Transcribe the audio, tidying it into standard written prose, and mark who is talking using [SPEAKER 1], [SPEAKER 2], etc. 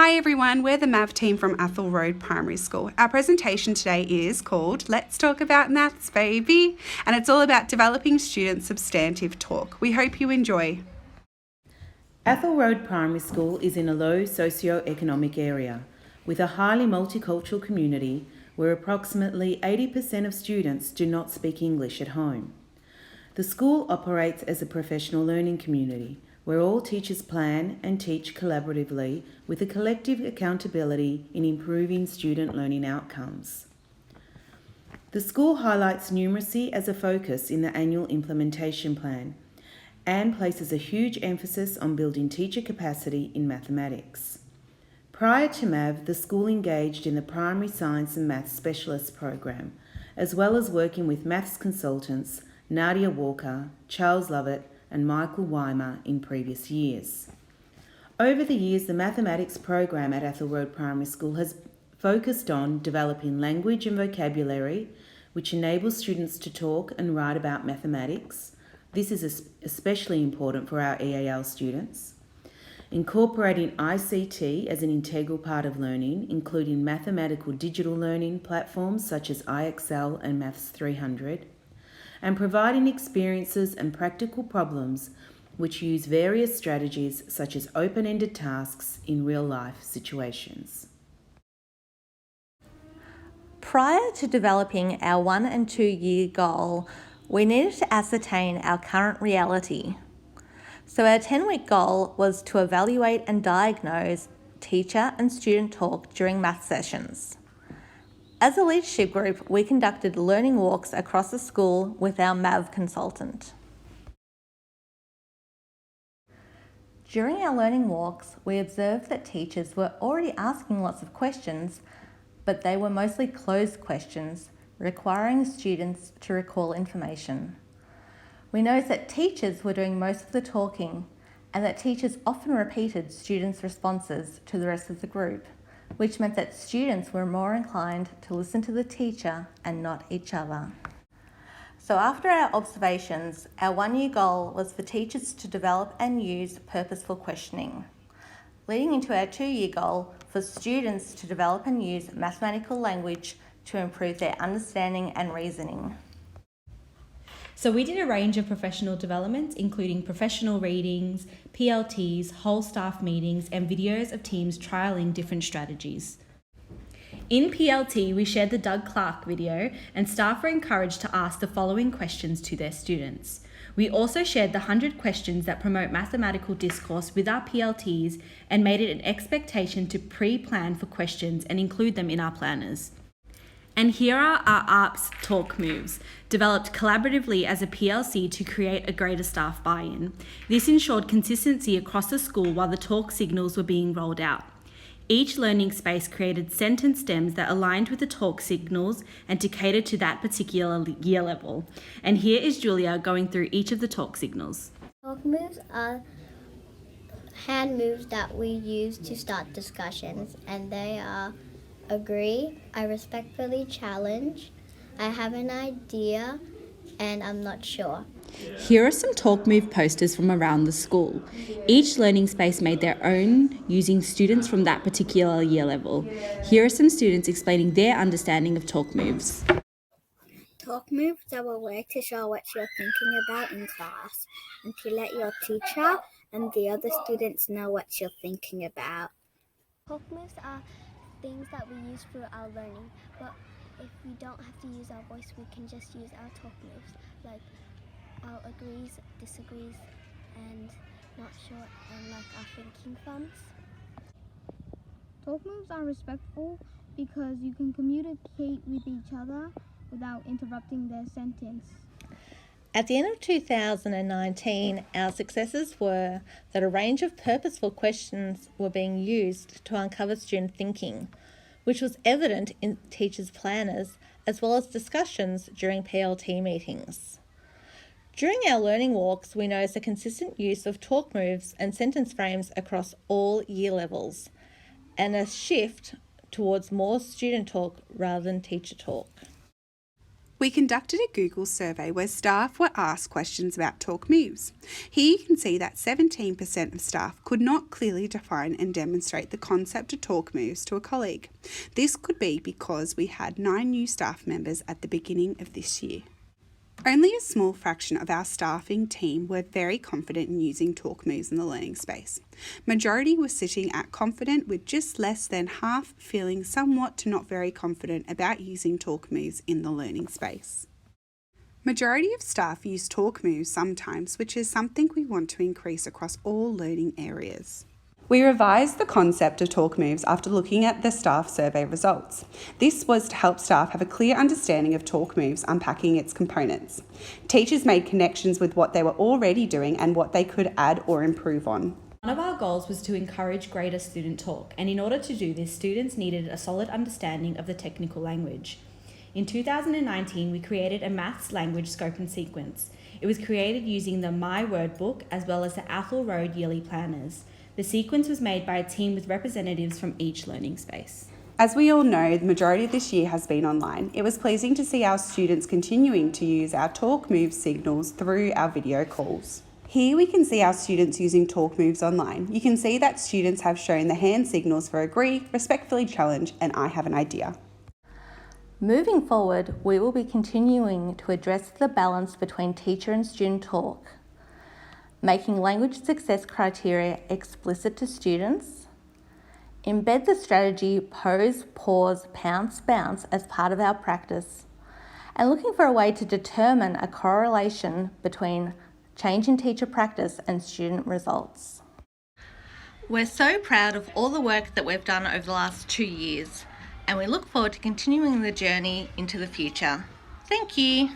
[SPEAKER 1] Hi everyone, we're the MAV team from Athol Road Primary School. Our presentation today is called Let's Talk About Maths, Baby, and it's all about developing students' substantive talk. We hope you enjoy.
[SPEAKER 2] Athol Road Primary School is in a low socio-economic area with a highly multicultural community where approximately 80% of students do not speak English at home. The school operates as a professional learning community where all teachers plan and teach collaboratively with a collective accountability in improving student learning outcomes. The school highlights numeracy as a focus in the annual implementation plan and places a huge emphasis on building teacher capacity in mathematics. Prior to MAV, the school engaged in the Primary Science and Maths Specialist program, as well as working with maths consultants Nadia Walker, Charles Lovett and Michael Weimer in previous years. Over the years, the mathematics program at Athol Road Primary School has focused on developing language and vocabulary, which enables students to talk and write about mathematics. This is especially important for our EAL students. Incorporating ICT as an integral part of learning, including mathematical digital learning platforms such as IXL and Maths 300, and providing experiences and practical problems which use various strategies such as open-ended tasks in real-life situations.
[SPEAKER 3] Prior to developing our 1 and 2 year goal, we needed to ascertain our current reality. So our 10-week goal was to evaluate and diagnose teacher and student talk during math sessions. As a leadership group, we conducted learning walks across the school with our MAV consultant. During our learning walks, we observed that teachers were already asking lots of questions, but they were mostly closed questions, requiring students to recall information. We noticed that teachers were doing most of the talking and that teachers often repeated students' responses to the rest of the group, which meant that students were more inclined to listen to the teacher and not each other. So after our observations, our 1 year goal was for teachers to develop and use purposeful questioning, leading into our 2 year goal for students to develop and use mathematical language to improve their understanding and reasoning.
[SPEAKER 4] So we did a range of professional developments, including professional readings, PLTs, whole staff meetings, and videos of teams trialling different strategies. In PLT, we shared the Doug Clark video, and staff were encouraged to ask the following questions to their students. We also shared the 100 questions that promote mathematical discourse with our PLTs and made it an expectation to pre-plan for questions and include them in our planners. And here are our ARPS talk moves, developed collaboratively as a PLC to create a greater staff buy-in. This ensured consistency across the school while the talk signals were being rolled out. Each learning space created sentence stems that aligned with the talk signals and to cater to that particular year level. And here is Julia going through each of the talk signals.
[SPEAKER 5] Talk moves are hand moves that we use to start discussions, and they are agree, I respectfully challenge, I have an idea, and I'm not sure.
[SPEAKER 4] Here are some talk move posters from around the school. Each learning space made their own using students from that particular year level. Here are some students explaining their understanding of talk moves.
[SPEAKER 5] Talk moves are a way to show what you're thinking about in class and to let your teacher and the other students know what you're thinking about.
[SPEAKER 6] Talk moves are things that we use for our learning, but if we don't have to use our voice, we can just use our talk moves, like our agrees, disagrees, and not sure, and like our thinking thumbs.
[SPEAKER 7] Talk moves are respectful because you can communicate with each other without interrupting their sentence.
[SPEAKER 3] At the end of 2019, our successes were that a range of purposeful questions were being used to uncover student thinking, which was evident in teachers' planners as well as discussions during PLT meetings. During our learning walks, we noticed a consistent use of talk moves and sentence frames across all year levels, and a shift towards more student talk rather than teacher talk.
[SPEAKER 1] We conducted a Google survey where staff were asked questions about talk moves. Here you can see that 17% of staff could not clearly define and demonstrate the concept of talk moves to a colleague. This could be because we had 9 new staff members at the beginning of this year. Only a small fraction of our staffing team were very confident in using talk moves in the learning space. Majority were sitting at confident, with just less than half feeling somewhat to not very confident about using talk moves in the learning space. Majority of staff use talk moves sometimes, which is something we want to increase across all learning areas. We revised the concept of talk moves after looking at the staff survey results. This was to help staff have a clear understanding of talk moves, unpacking its components. Teachers made connections with what they were already doing and what they could add or improve on.
[SPEAKER 4] One of our goals was to encourage greater student talk, and in order to do this, students needed a solid understanding of the technical language. In 2019, we created a maths language scope and sequence. It was created using the My Word book as well as the Athol Road yearly planners. The sequence was made by a team with representatives from each learning space.
[SPEAKER 1] As we all know, the majority of this year has been online. It was pleasing to see our students continuing to use our talk move signals through our video calls. Here we can see our students using talk moves online. You can see that students have shown the hand signals for agree, respectfully challenge, and I have an idea.
[SPEAKER 3] Moving forward, we will be continuing to address the balance between teacher and student talk, making language success criteria explicit to students, embed the strategy pose, pause, pounce, bounce as part of our practice, and looking for a way to determine a correlation between change in teacher practice and student results.
[SPEAKER 8] We're so proud of all the work that we've done over the last 2 years, and we look forward to continuing the journey into the future. Thank you.